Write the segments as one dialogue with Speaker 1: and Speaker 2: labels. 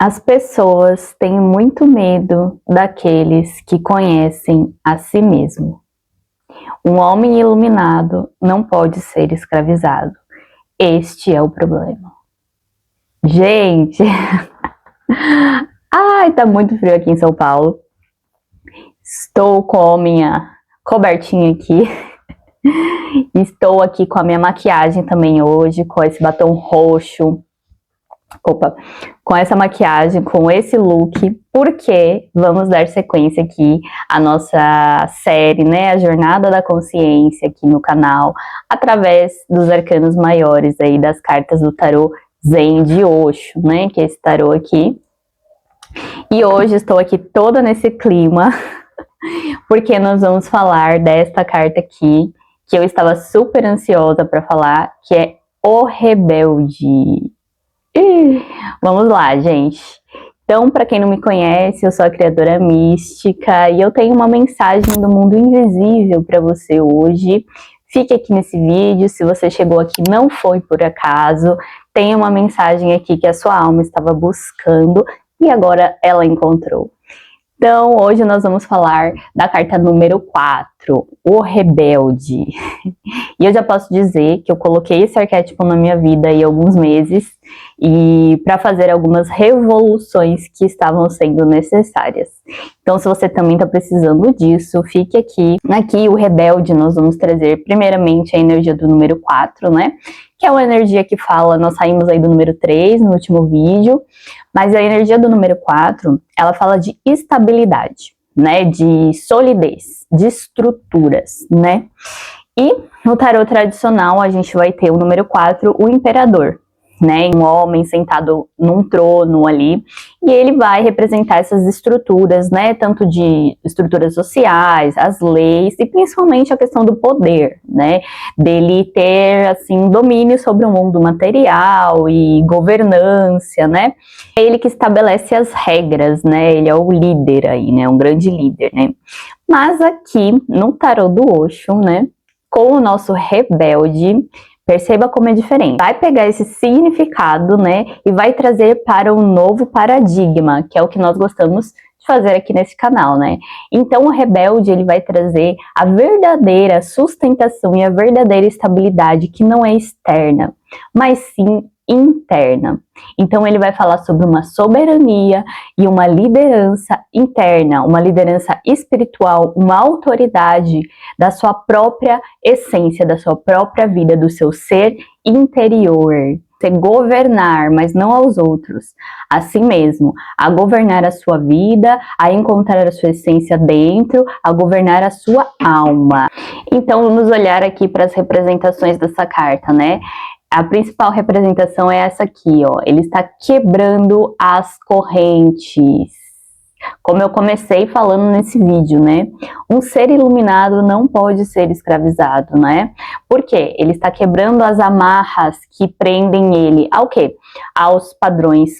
Speaker 1: As pessoas têm muito medo daqueles que conhecem a si mesmo. Um homem iluminado não pode ser escravizado. Este é o problema. Gente, ai, tá muito frio aqui em São Paulo. Estou com a minha cobertinha aqui. Estou aqui com a minha maquiagem também hoje, com esse batom roxo. Com essa maquiagem, com esse look, porque vamos dar sequência aqui à nossa série, né, a Jornada da Consciência aqui no canal, através dos arcanos maiores aí, das cartas do tarô Zen de Osho, né, que é esse tarô aqui. E hoje estou aqui toda nesse clima, porque nós vamos falar desta carta aqui, que eu estava super ansiosa para falar, que é o Rebelde. Vamos lá, gente. Então, para quem não me conhece, eu sou a criadora mística e eu tenho uma mensagem do mundo invisível para você hoje. Fique aqui nesse vídeo, se você chegou aqui não foi por acaso, tem uma mensagem aqui que a sua alma estava buscando e agora ela encontrou. Então, hoje nós vamos falar da carta número 4, o Rebelde. E eu já posso dizer que eu coloquei esse arquétipo na minha vida há alguns meses e para fazer algumas revoluções que estavam sendo necessárias. Então, se você também está precisando disso, fique aqui. Aqui, o Rebelde, nós vamos trazer primeiramente a energia do número 4, né? Que é uma energia que fala, nós saímos aí do número 3 no último vídeo, mas a energia do número 4, ela fala de estabilidade, né, de solidez, de estruturas, né, e no tarô tradicional a gente vai ter o número 4, o imperador, né, um homem sentado num trono ali, e ele vai representar essas estruturas, né, tanto de estruturas sociais, as leis, e principalmente a questão do poder, né, dele ter, assim, domínio sobre o mundo material e governância, né, é ele que estabelece as regras, né, ele é o líder aí, né, um grande líder, né, mas aqui, no tarô do Osho, né, com o nosso rebelde, perceba como é diferente. Vai pegar esse significado, né, e vai trazer para um novo paradigma, que é o que nós gostamos de fazer aqui nesse canal, né? Então, o rebelde, ele vai trazer a verdadeira sustentação e a verdadeira estabilidade, que não é externa, mas sim interna. Então, ele vai falar sobre uma soberania e uma liderança interna, uma liderança espiritual, uma autoridade da sua própria essência, da sua própria vida, do seu ser interior. Você governar, mas não aos outros, assim mesmo, a governar a sua vida, a encontrar a sua essência dentro, a governar a sua alma. Então, vamos olhar aqui para as representações dessa carta, né? A principal representação é essa aqui, ó. Ele está quebrando as correntes. Como eu comecei falando nesse vídeo, né? Um ser iluminado não pode ser escravizado, né? Por quê? Ele está quebrando as amarras que prendem ele ao quê? Aos padrões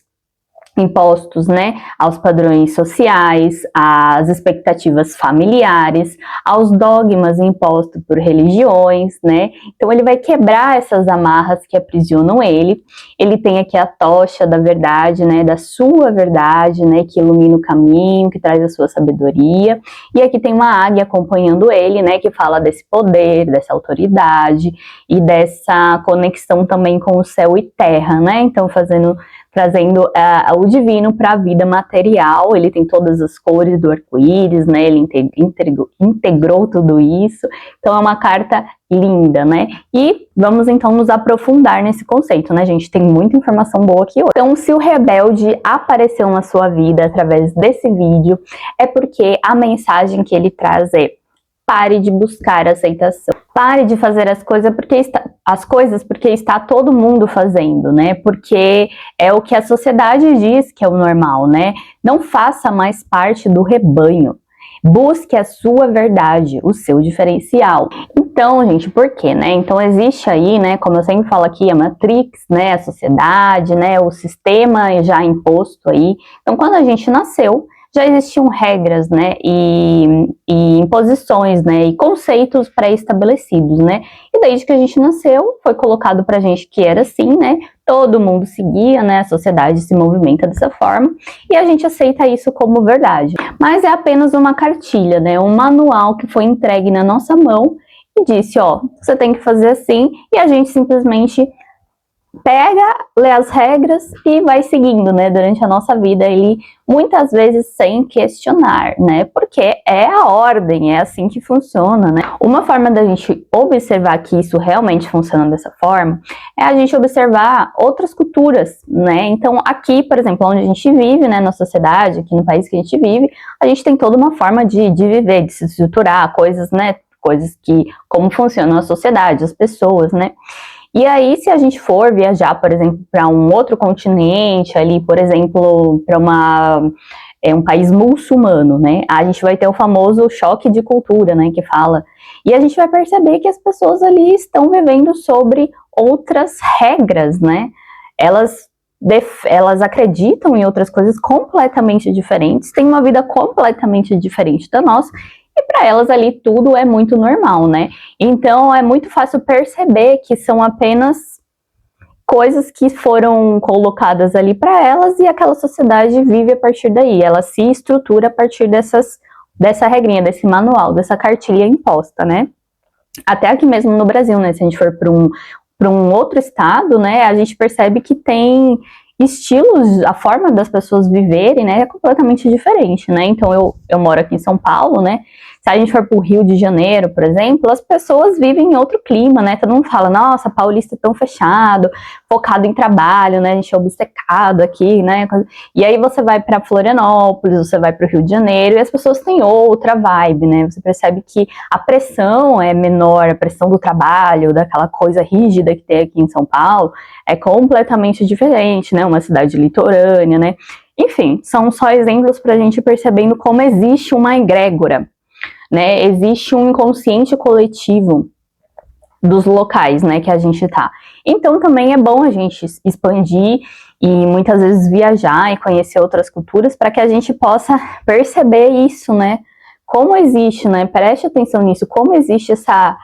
Speaker 1: impostos, né, aos padrões sociais, às expectativas familiares, aos dogmas impostos por religiões, né, então ele vai quebrar essas amarras que aprisionam ele. Ele tem aqui a tocha da verdade, né, da sua verdade, né, que ilumina o caminho, que traz a sua sabedoria, e aqui tem uma águia acompanhando ele, né, que fala desse poder, dessa autoridade e dessa conexão também com o céu e terra, né, então trazendo o divino para a vida material. Ele tem todas as cores do arco-íris, né? Ele integrou tudo isso. Então é uma carta linda, né? E vamos então nos aprofundar nesse conceito, né, gente? Tem muita informação boa aqui hoje. Então, se o rebelde apareceu na sua vida através desse vídeo, é porque a mensagem que ele traz é: pare de buscar aceitação. Pare de fazer as coisas porque está todo mundo fazendo, né? Porque é o que a sociedade diz que é o normal, né? Não faça mais parte do rebanho. Busque a sua verdade, o seu diferencial. Então, gente, por quê, né? Então, existe aí, né, como eu sempre falo aqui, a Matrix, né, a sociedade, né, o sistema já imposto aí. Então, quando a gente nasceu, já existiam regras, né, e imposições, né, e conceitos pré-estabelecidos, né, e desde que a gente nasceu, foi colocado pra gente que era assim, né, todo mundo seguia, né, a sociedade se movimenta dessa forma, e a gente aceita isso como verdade. Mas é apenas uma cartilha, né, um manual que foi entregue na nossa mão e disse, ó, você tem que fazer assim, e a gente simplesmente pega, lê as regras e vai seguindo, né, durante a nossa vida, ele muitas vezes sem questionar, né, porque é a ordem, é assim que funciona, né. Uma forma da gente observar que isso realmente funciona dessa forma é a gente observar outras culturas, né, então aqui, por exemplo, onde a gente vive, né, na sociedade, aqui no país que a gente vive, a gente tem toda uma forma de viver, de se estruturar, coisas, né, coisas que, como funciona a sociedade, as pessoas, né. E aí, se a gente for viajar, por exemplo, para um outro continente, ali, por exemplo, para um país muçulmano, né? A gente vai ter o famoso choque de cultura, né? Que fala. E a gente vai perceber que as pessoas ali estão vivendo sobre outras regras, né? Elas acreditam em outras coisas completamente diferentes, têm uma vida completamente diferente da nossa, e para elas ali tudo é muito normal, né? Então é muito fácil perceber que são apenas coisas que foram colocadas ali para elas e aquela sociedade vive a partir daí, ela se estrutura a partir dessa regrinha, desse manual, dessa cartilha imposta, né? Até aqui mesmo no Brasil, né? Se a gente for para um outro estado, né? A gente percebe que tem estilos, a forma das pessoas viverem, né, é completamente diferente, né, então eu moro aqui em São Paulo, né, se a gente for pro Rio de Janeiro, por exemplo, as pessoas vivem em outro clima, né, todo mundo fala, nossa, paulista é tão fechado, focado em trabalho, né, a gente é obcecado aqui, né, e aí você vai para Florianópolis, você vai pro Rio de Janeiro, e as pessoas têm outra vibe, né, você percebe que a pressão é menor, a pressão do trabalho, daquela coisa rígida que tem aqui em São Paulo, é completamente diferente, né, uma cidade litorânea, né, enfim, são só exemplos para a gente percebendo como existe uma egrégora, né, existe um inconsciente coletivo dos locais, né, que a gente tá. Então também é bom a gente expandir e muitas vezes viajar e conhecer outras culturas para que a gente possa perceber isso, né, como existe, né, preste atenção nisso, como existe essa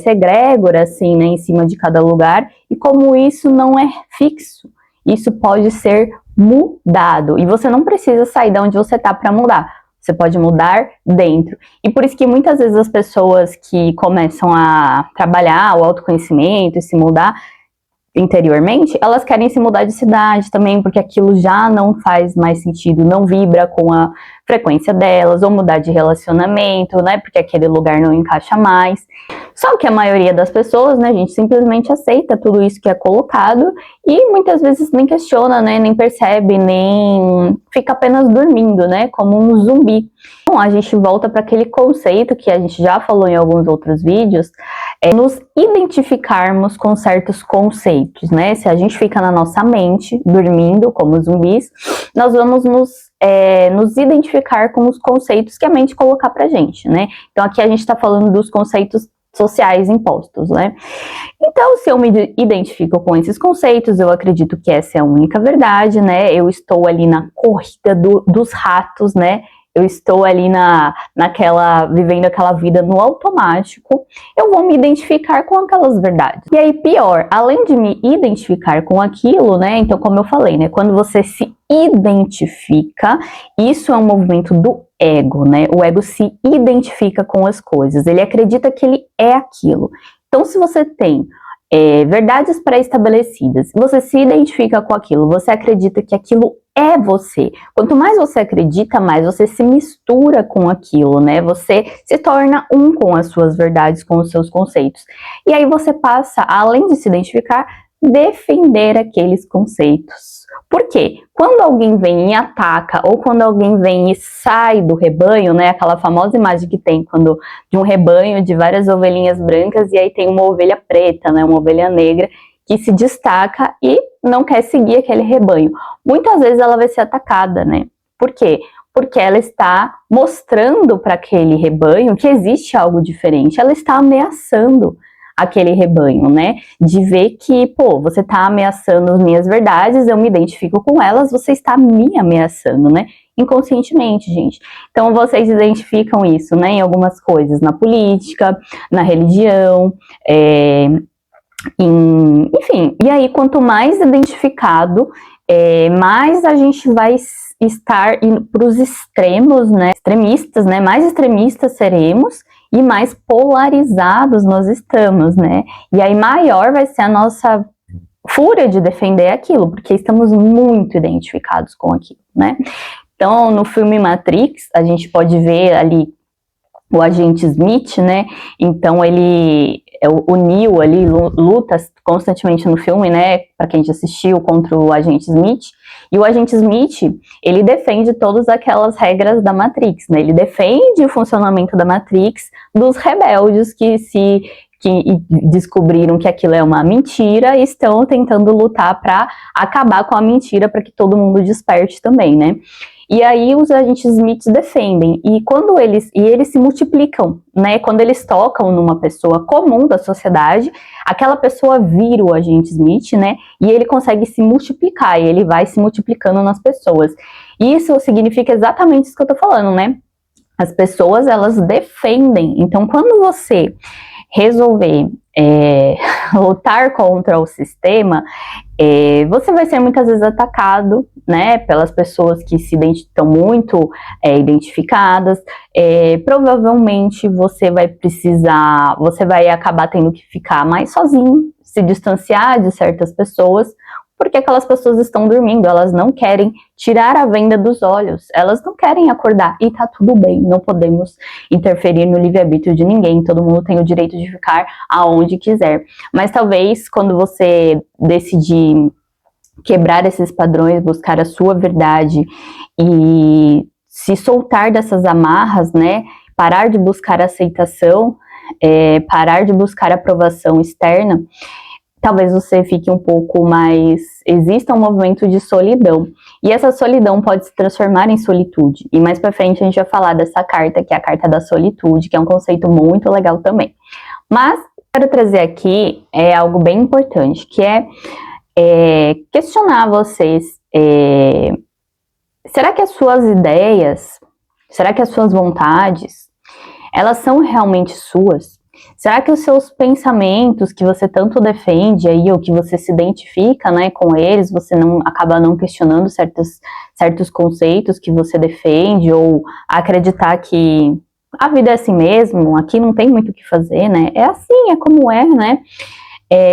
Speaker 1: egrégora, assim, né, em cima de cada lugar, e como isso não é fixo, isso pode ser mudado, e você não precisa sair de onde você tá para mudar, você pode mudar dentro, e por isso que muitas vezes as pessoas que começam a trabalhar o autoconhecimento e se mudar interiormente, elas querem se mudar de cidade também, porque aquilo já não faz mais sentido, não vibra com a frequência delas, ou mudar de relacionamento, né, porque aquele lugar não encaixa mais. Só que a maioria das pessoas, né, a gente simplesmente aceita tudo isso que é colocado e muitas vezes nem questiona, né, nem percebe, nem fica apenas dormindo, né, como um zumbi. Bom, a gente volta para aquele conceito que a gente já falou em alguns outros vídeos, é nos identificarmos com certos conceitos, né? Se a gente fica na nossa mente, dormindo como zumbis, nós vamos nos identificar com os conceitos que a mente colocar pra gente, né? Então aqui a gente está falando dos conceitos sociais impostos, né? Então, se eu me identifico com esses conceitos, eu acredito que essa é a única verdade, né? Eu estou ali na corrida dos ratos, né? Eu estou ali vivendo aquela vida no automático, eu vou me identificar com aquelas verdades. E aí, pior, além de me identificar com aquilo, né, então como eu falei, né, quando você se identifica, isso é um movimento do ego, né, o ego se identifica com as coisas, ele acredita que ele é aquilo. Então, se você tem verdades pré-estabelecidas, você se identifica com aquilo, você acredita que aquilo é você. Quanto mais você acredita, mais você se mistura com aquilo, né? Você se torna um com as suas verdades, com os seus conceitos. E aí você passa, além de se identificar, defender aqueles conceitos. Por quê? Quando alguém vem e ataca, ou quando alguém vem e sai do rebanho, né? Aquela famosa imagem que tem de um rebanho de várias ovelhinhas brancas e aí tem uma ovelha preta, né? Uma ovelha negra que se destaca e não quer seguir aquele rebanho. Muitas vezes ela vai ser atacada, né? Por quê? Porque ela está mostrando para aquele rebanho que existe algo diferente. Ela está ameaçando aquele rebanho, né? De ver que, pô, você está ameaçando as minhas verdades, eu me identifico com elas, você está me ameaçando, né? inconscientemente, gente. Então vocês identificam isso, né, em algumas coisas, na política, na religião, enfim. E aí, quanto mais identificado, mais a gente vai estar indo para os extremos, né, extremistas, né, mais extremistas seremos e mais polarizados nós estamos, né, e aí maior vai ser a nossa fúria de defender aquilo, porque estamos muito identificados com aquilo, né. Então, no filme Matrix, a gente pode ver ali o agente Smith, né, então o Neo ali luta constantemente no filme, né, para quem já assistiu, contra o agente Smith, e o agente Smith, ele defende todas aquelas regras da Matrix, né, ele defende o funcionamento da Matrix dos rebeldes que descobriram que aquilo é uma mentira e estão tentando lutar para acabar com a mentira para que todo mundo desperte também, né. E aí os agentes Smiths defendem, e quando eles se multiplicam, né, quando eles tocam numa pessoa comum da sociedade, aquela pessoa vira o agente Smith, né, e ele consegue se multiplicar, e ele vai se multiplicando nas pessoas. Isso significa exatamente isso que eu tô falando, né, as pessoas, elas defendem. Então, quando você resolver lutar contra o sistema, você vai ser muitas vezes atacado, né, pelas pessoas que estão muito identificadas, provavelmente você vai acabar tendo que ficar mais sozinho, se distanciar de certas pessoas, porque aquelas pessoas estão dormindo, elas não querem tirar a venda dos olhos, elas não querem acordar, e tá tudo bem, não podemos interferir no livre-arbítrio de ninguém, todo mundo tem o direito de ficar aonde quiser, mas talvez quando você decidir quebrar esses padrões, buscar a sua verdade e se soltar dessas amarras, né, parar de buscar aceitação, parar de buscar aprovação externa, talvez você fique um pouco mais... Exista um movimento de solidão. E essa solidão pode se transformar em solitude. E mais pra frente a gente vai falar dessa carta, que é a carta da solitude, que é um conceito muito legal também. Mas, quero trazer aqui algo bem importante, que é questionar vocês. Será que as suas ideias, será que as suas vontades, elas são realmente suas? Será que os seus pensamentos que você tanto defende aí, ou que você se identifica, né, com eles, você acaba não questionando certos conceitos que você defende, ou acreditar que a vida é assim mesmo, aqui não tem muito o que fazer, né? É assim, é como é, né?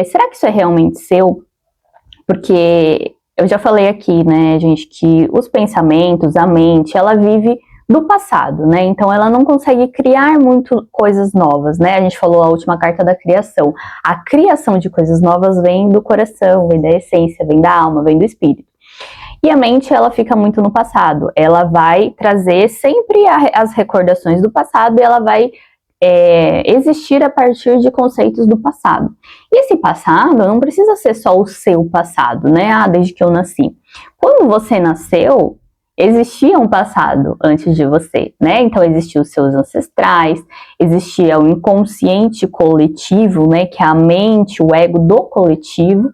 Speaker 1: Será que isso é realmente seu? Porque eu já falei aqui, né, gente, que os pensamentos, a mente, ela vive do passado, né? Então ela não consegue criar muito coisas novas, né? A gente falou a última carta da criação. A criação de coisas novas vem do coração, vem da essência, vem da alma, vem do espírito. E a mente, ela fica muito no passado. Ela vai trazer sempre as recordações do passado e ela vai existir a partir de conceitos do passado. E esse passado não precisa ser só o seu passado, né? Desde que eu nasci. Quando você nasceu, existia um passado antes de você, né? Então existiam os seus ancestrais, existia o inconsciente coletivo, né? Que é a mente, o ego do coletivo.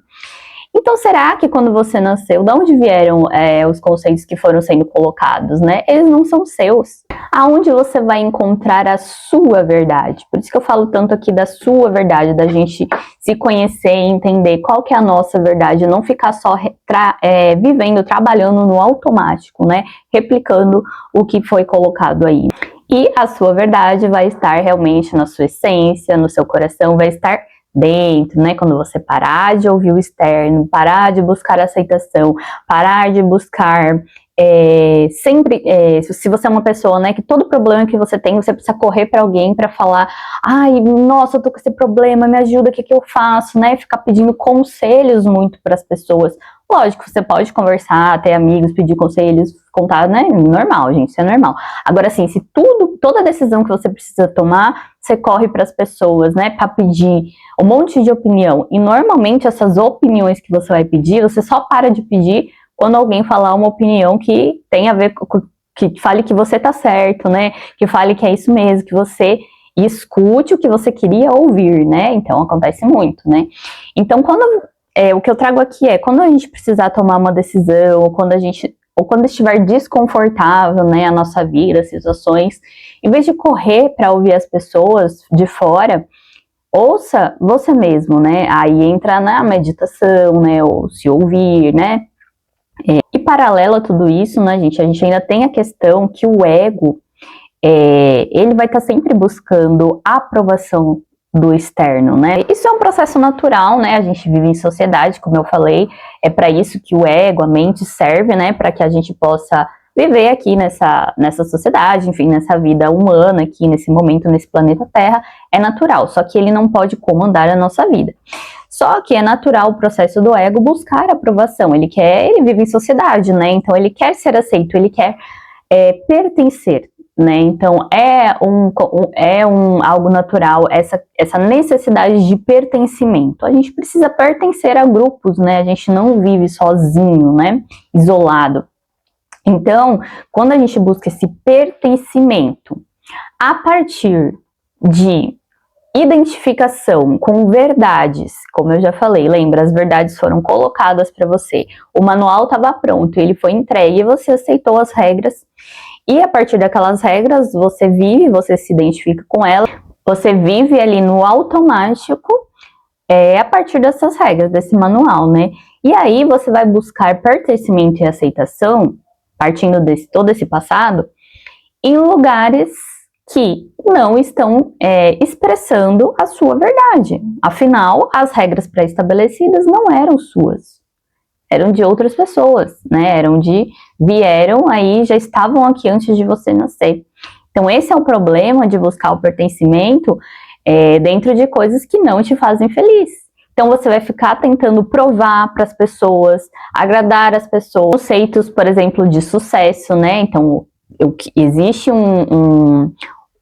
Speaker 1: Então será que quando você nasceu, de onde vieram os conceitos que foram sendo colocados, né? Eles não são seus. Aonde você vai encontrar a sua verdade? Por isso que eu falo tanto aqui da sua verdade, da gente se conhecer e entender qual que é a nossa verdade, não ficar só vivendo, trabalhando no automático, né? Replicando o que foi colocado aí. E a sua verdade vai estar realmente na sua essência, no seu coração, vai estar dentro, né? Quando você parar de ouvir o externo, parar de buscar aceitação, parar de buscar sempre, se você é uma pessoa, né, que todo problema que você tem, você precisa correr para alguém para falar, ai, nossa, eu tô com esse problema, me ajuda, o que eu faço, né? Ficar pedindo conselhos muito para as pessoas. Lógico, você pode conversar, ter amigos, pedir conselhos, contar, né? Normal, gente, isso é normal. Agora, assim, se toda decisão que você precisa tomar, você corre para as pessoas, né, para pedir um monte de opinião. E normalmente essas opiniões que você vai pedir, você só para de pedir quando alguém falar uma opinião que tem a ver com, que fale que você tá certo, né? Que fale que é isso mesmo, que você escute o que você queria ouvir, né? Então acontece muito, né? Então o que eu trago aqui quando a gente precisar tomar uma decisão, ou quando a gente ou quando estiver desconfortável, né, a nossa vida, as situações, em vez de correr para ouvir as pessoas de fora, ouça você mesmo, né? Aí entra na meditação, né, ou se ouvir, né? E paralelo a tudo isso, né, gente, a gente ainda tem a questão que o ego, ele vai estar sempre buscando a aprovação do externo, né? Isso é um processo natural, né? A gente vive em sociedade, como eu falei, é para isso que o ego, a mente serve, né? Para que a gente possa viver aqui nessa sociedade, enfim, nessa vida humana aqui, nesse momento, nesse planeta Terra, é natural, só que ele não pode comandar a nossa vida. Só que é natural o processo do ego buscar aprovação, ele vive em sociedade, né? Então ele quer ser aceito, ele quer pertencer, né? Então algo natural essa necessidade de pertencimento. A gente precisa pertencer a grupos, né? A gente não vive sozinho, né? Isolado. Então, quando a gente busca esse pertencimento a partir de identificação com verdades, como eu já falei, lembra, as verdades foram colocadas para você, o manual estava pronto, ele foi entregue e você aceitou as regras, e a partir daquelas regras você vive, você se identifica com elas, você vive ali no automático, a partir dessas regras, desse manual, né? E aí você vai buscar pertencimento e aceitação, partindo desse todo esse passado, em lugares que não estão expressando a sua verdade. Afinal, as regras pré-estabelecidas não eram suas, eram de outras pessoas, né? Vieram aí, já estavam aqui antes de você nascer. Então esse é o problema de buscar o pertencimento dentro de coisas que não te fazem feliz. Então você vai ficar tentando provar para as pessoas, agradar as pessoas, conceitos, por exemplo, de sucesso, né? Então existe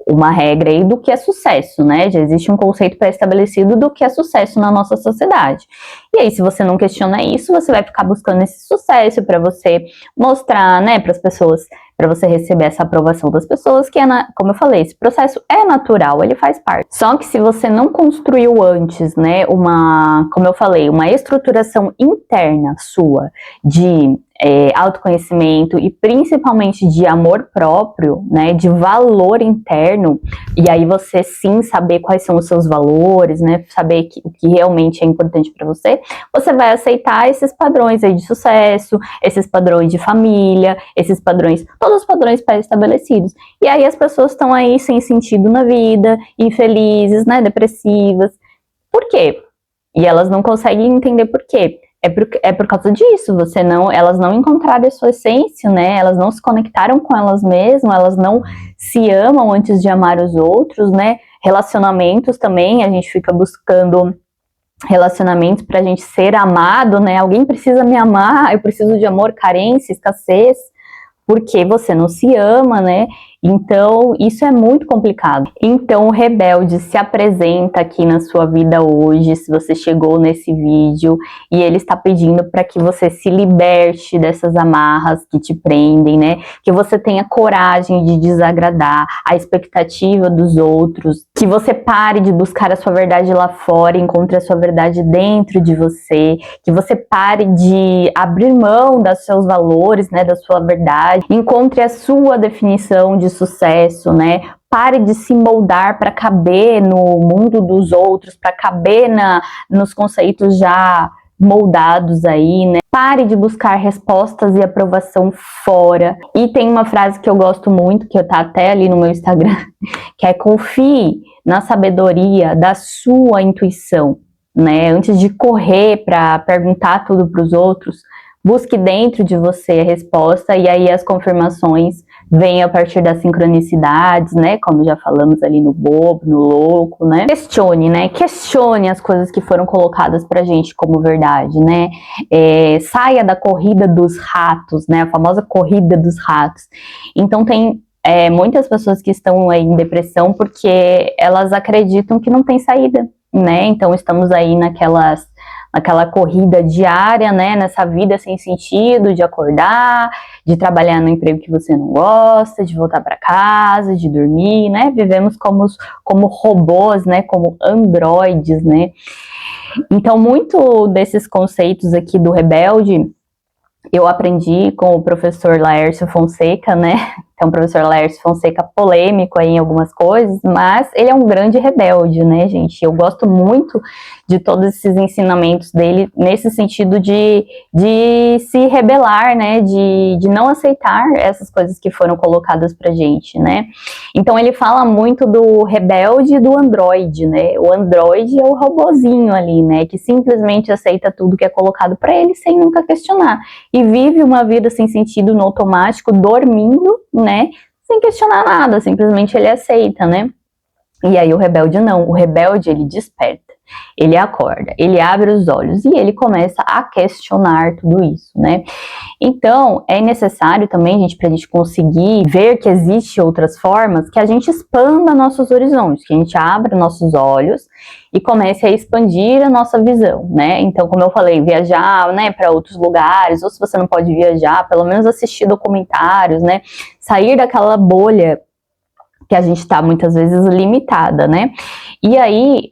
Speaker 1: uma regra aí do que é sucesso, né? Já existe um conceito pré-estabelecido do que é sucesso na nossa sociedade. E aí, se você não questiona isso, você vai ficar buscando esse sucesso para você mostrar, né, para as pessoas, para você receber essa aprovação das pessoas, que como eu falei, esse processo é natural, ele faz parte. Só que se você não construiu antes, né, como eu falei, uma estruturação interna sua de autoconhecimento e principalmente de amor próprio, né, de valor interno, e aí você sim saber quais são os seus valores, né, saber o que realmente é importante para você, você vai aceitar esses padrões aí de sucesso, esses padrões de família, esses padrões, todos os padrões pré-estabelecidos. E aí as pessoas estão aí sem sentido na vida, infelizes, né, depressivas. Por quê? E elas não conseguem entender por quê. É por causa disso, elas não encontraram a sua essência, né? Elas não se conectaram com elas mesmas, elas não se amam antes de amar os outros, né? Relacionamentos também, a gente fica buscando relacionamentos pra gente ser amado, né? Alguém precisa me amar, eu preciso de amor, carência, escassez, porque você não se ama, né? Então, isso é muito complicado. Então, o rebelde se apresenta aqui na sua vida hoje, se você chegou nesse vídeo, e ele está pedindo para que você se liberte dessas amarras que te prendem, né? Que você tenha coragem de desagradar a expectativa dos outros, que você pare de buscar a sua verdade lá fora, encontre a sua verdade dentro de você, que você pare de abrir mão dos seus valores, né? Da sua verdade, encontre a sua definição de sucesso, né? Pare de se moldar para caber no mundo dos outros, para caber nos conceitos já moldados aí, né? Pare de buscar respostas e aprovação fora. E tem uma frase que eu gosto muito, que tá até ali no meu Instagram, que é: confie na sabedoria da sua intuição, né? Antes de correr para perguntar tudo para os outros, busque dentro de você a resposta, e aí as confirmações vêm a partir das sincronicidades, né? Como já falamos ali no bobo, no louco, né? Questione, né? Questione as coisas que foram colocadas pra gente como verdade, né? Saia da corrida dos ratos, né? A famosa corrida dos ratos. Então tem muitas pessoas que estão aí em depressão porque elas acreditam que não tem saída, né? Então estamos aí naquela corrida diária, né, nessa vida sem sentido, de acordar, de trabalhar no emprego que você não gosta, de voltar para casa, de dormir, né, vivemos como robôs, né, como androides, né. Então, muito desses conceitos aqui do rebelde Eu aprendi com o professor Laércio Fonseca, né? Então, o professor Laércio Fonseca polêmico aí em algumas coisas, mas ele é um grande rebelde, né, gente? Eu gosto muito de todos esses ensinamentos dele nesse sentido de se rebelar, né? De não aceitar essas coisas que foram colocadas pra gente, né? Então, ele fala muito do rebelde e do androide, né? O androide é o robozinho ali, né? Que simplesmente aceita tudo que é colocado pra ele sem nunca questionar. E vive uma vida sem sentido no automático, dormindo, né, sem questionar nada, simplesmente ele aceita, né? E aí o rebelde não, o rebelde ele desperta, ele acorda, ele abre os olhos e ele começa a questionar tudo isso, né? Então, é necessário também, gente, para a gente conseguir ver que existem outras formas, que a gente expanda nossos horizontes, que a gente abra nossos olhos e comece a expandir a nossa visão, né? Então, como eu falei, viajar, né, para outros lugares, ou se você não pode viajar, pelo menos assistir documentários, né? Sair daquela bolha que a gente está muitas vezes limitada, né? E aí,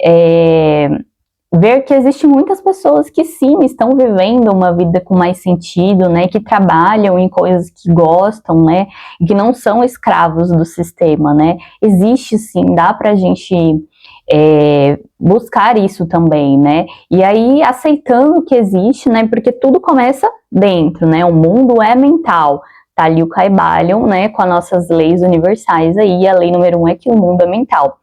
Speaker 1: ver que existem muitas pessoas que sim, estão vivendo uma vida com mais sentido, né, que trabalham em coisas que gostam, né, e que não são escravos do sistema, né, existe sim, dá pra gente buscar isso também, né, e aí aceitando que existe, né, porque tudo começa dentro, né, o mundo é mental. Tá ali o Kybalion, né, com as nossas leis universais aí, a lei número 1 é que o mundo é mental.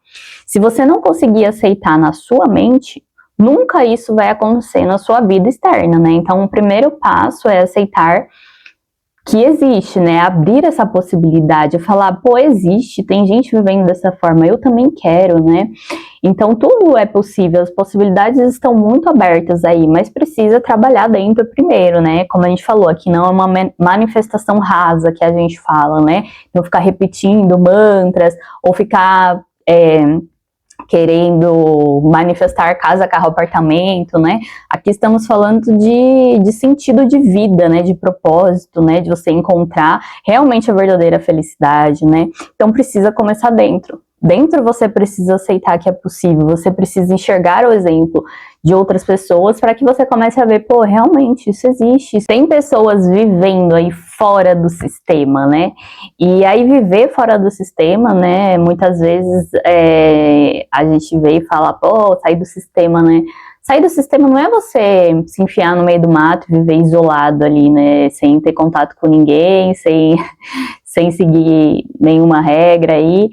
Speaker 1: Se você não conseguir aceitar na sua mente, nunca isso vai acontecer na sua vida externa, né? Então, o primeiro passo é aceitar que existe, né? Abrir essa possibilidade, falar, pô, existe, tem gente vivendo dessa forma, eu também quero, né? Então, tudo é possível, as possibilidades estão muito abertas aí, mas precisa trabalhar dentro primeiro, né? Como a gente falou, aqui não é uma manifestação rasa que a gente fala, né? Não ficar repetindo mantras, ou ficar querendo manifestar casa, carro, apartamento, né? Aqui estamos falando de sentido de vida, né? De propósito, né? De você encontrar realmente a verdadeira felicidade, né? Então precisa começar dentro. Dentro você precisa aceitar que é possível, você precisa enxergar o exemplo de outras pessoas para que você comece a ver, pô, realmente isso existe. Tem pessoas vivendo aí fora do sistema, né? E aí viver fora do sistema, né? Muitas vezes a gente vê e fala, pô, sair do sistema, né? Sair do sistema não é você se enfiar no meio do mato e viver isolado ali, né? Sem ter contato com ninguém, sem seguir nenhuma regra aí.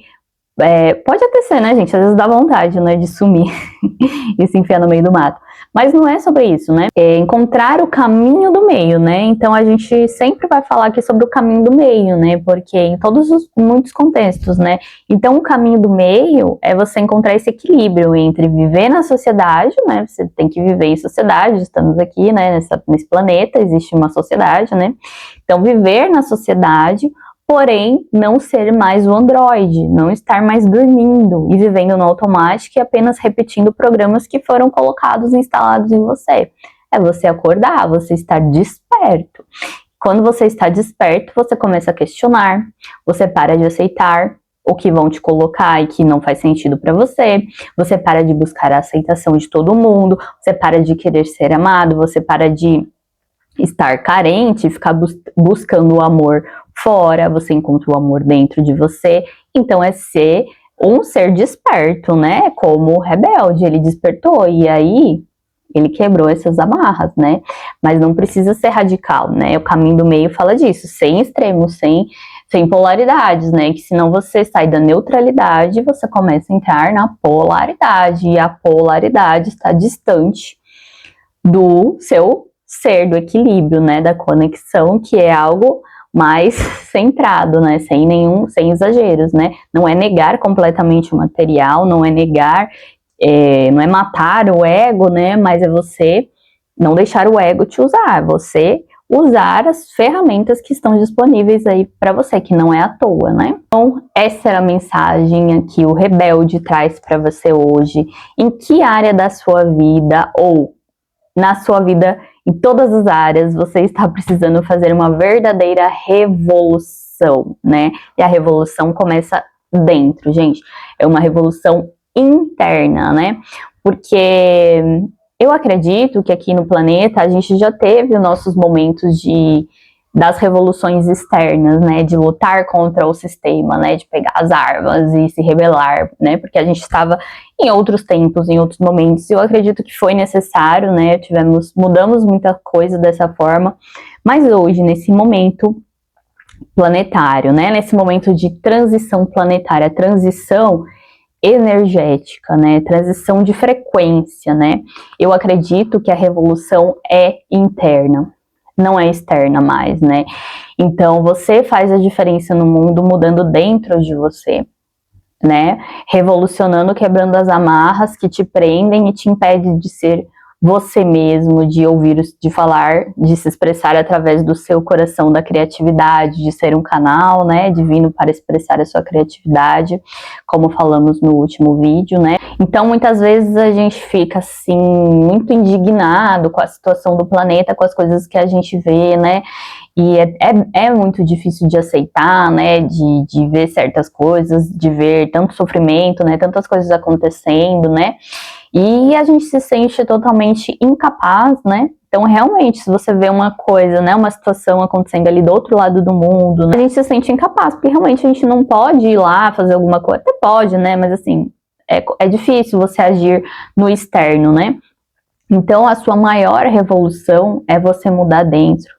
Speaker 1: Pode até ser, né, gente? Às vezes dá vontade, né, de sumir e se enfiar no meio do mato. Mas não é sobre isso, né? É encontrar o caminho do meio, né? Então a gente sempre vai falar aqui sobre o caminho do meio, né? Porque em muitos contextos, né? Então o caminho do meio é você encontrar esse equilíbrio entre viver na sociedade, né? Você tem que viver em sociedade, estamos aqui, né? Nesse planeta, existe uma sociedade, né? Então viver na sociedade, porém, não ser mais o androide, não estar mais dormindo e vivendo no automático e apenas repetindo programas que foram colocados e instalados em você. É você acordar, você estar desperto. Quando você está desperto, você começa a questionar, você para de aceitar o que vão te colocar e que não faz sentido para você, você para de buscar a aceitação de todo mundo, você para de querer ser amado, você para de estar carente, ficar buscando o amor fora, você encontra o amor dentro de você. Então é ser um ser desperto, né? Como o rebelde, ele despertou e aí ele quebrou essas amarras, né? Mas não precisa ser radical, né? O caminho do meio fala disso, sem extremos, sem polaridades, né? Que senão você sai da neutralidade e você começa a entrar na polaridade, e a polaridade está distante do seu ser, do equilíbrio, né, da conexão, que é algo mais centrado, né, sem exageros, né, não é negar completamente o material, não é negar, não é matar o ego, né, mas é você não deixar o ego te usar, você usar as ferramentas que estão disponíveis aí para você, que não é à toa, né? Então, essa era a mensagem que o Rebelde traz para você hoje. Em que área da sua vida ou na sua vida, em todas as áreas, você está precisando fazer uma verdadeira revolução, né? E a revolução começa dentro, gente. É uma revolução interna, né? Porque Eu acredito que aqui no planeta a gente já teve os nossos momentos das revoluções externas, né, de lutar contra o sistema, né, de pegar as armas e se rebelar, né, porque a gente estava em outros tempos, em outros momentos, e eu acredito que foi necessário, né, mudamos muita coisa dessa forma, mas hoje, nesse momento planetário, né, nesse momento de transição planetária, transição energética, né, transição de frequência, né, eu acredito que a revolução é interna, não é externa mais, né? Então, você faz a diferença no mundo mudando dentro de você, né? Revolucionando, quebrando as amarras que te prendem e te impedem de ser você mesmo, de ouvir, de falar, de se expressar através do seu coração, da criatividade, de ser um canal, né, divino para expressar a sua criatividade, como falamos no último vídeo, né? Então, muitas vezes a gente fica, assim, muito indignado com a situação do planeta, com as coisas que a gente vê, né? E é muito difícil de aceitar, né, de ver certas coisas, de ver tanto sofrimento, né, tantas coisas acontecendo, né? E a gente se sente totalmente incapaz, né? Então, realmente, se você vê uma coisa, né, uma situação acontecendo ali do outro lado do mundo, né, a gente se sente incapaz, porque realmente a gente não pode ir lá fazer alguma coisa. Até pode, né? Mas assim, é difícil você agir no externo, né? Então, a sua maior revolução é você mudar dentro.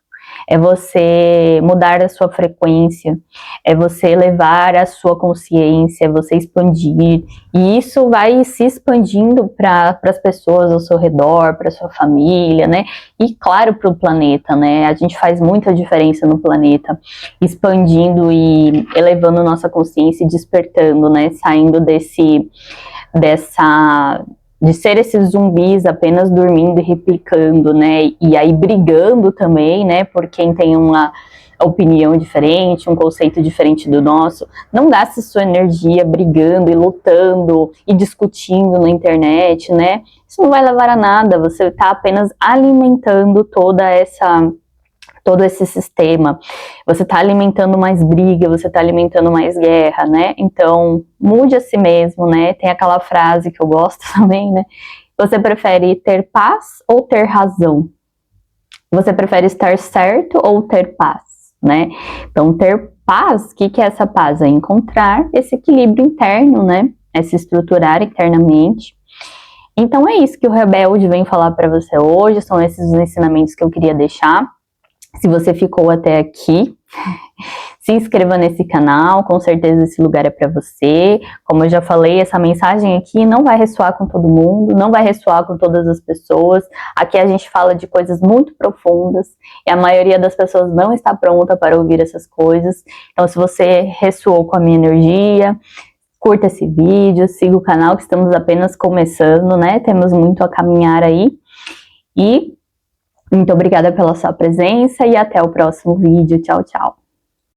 Speaker 1: É você mudar a sua frequência, é você elevar a sua consciência, é você expandir, e isso vai se expandindo para as pessoas ao seu redor, para sua família, né? E claro, para o planeta, né? A gente faz muita diferença no planeta, expandindo e elevando nossa consciência e despertando, né? Saindo de ser esses zumbis apenas dormindo e replicando, né, e aí brigando também, né, por quem tem uma opinião diferente, um conceito diferente do nosso. Não gaste sua energia brigando e lutando e discutindo na internet, né, isso não vai levar a nada, você está apenas alimentando todo esse sistema, você está alimentando mais briga, você está alimentando mais guerra, né? Então, mude a si mesmo, né? Tem aquela frase que eu gosto também, né? Você prefere ter paz ou ter razão? Você prefere estar certo ou ter paz, né? Então, ter paz, o que é essa paz? É encontrar esse equilíbrio interno, né? É se estruturar internamente. Então, é isso que o Rebelde vem falar para você hoje, são esses os ensinamentos que eu queria deixar. Se você ficou até aqui, se inscreva nesse canal, com certeza esse lugar é para você. Como eu já falei, essa mensagem aqui não vai ressoar com todo mundo, não vai ressoar com todas as pessoas. Aqui a gente fala de coisas muito profundas e a maioria das pessoas não está pronta para ouvir essas coisas. Então, se você ressoou com a minha energia, curta esse vídeo, siga o canal que estamos apenas começando, né? Temos muito a caminhar aí. E muito obrigada pela sua presença e até o próximo vídeo. Tchau, tchau.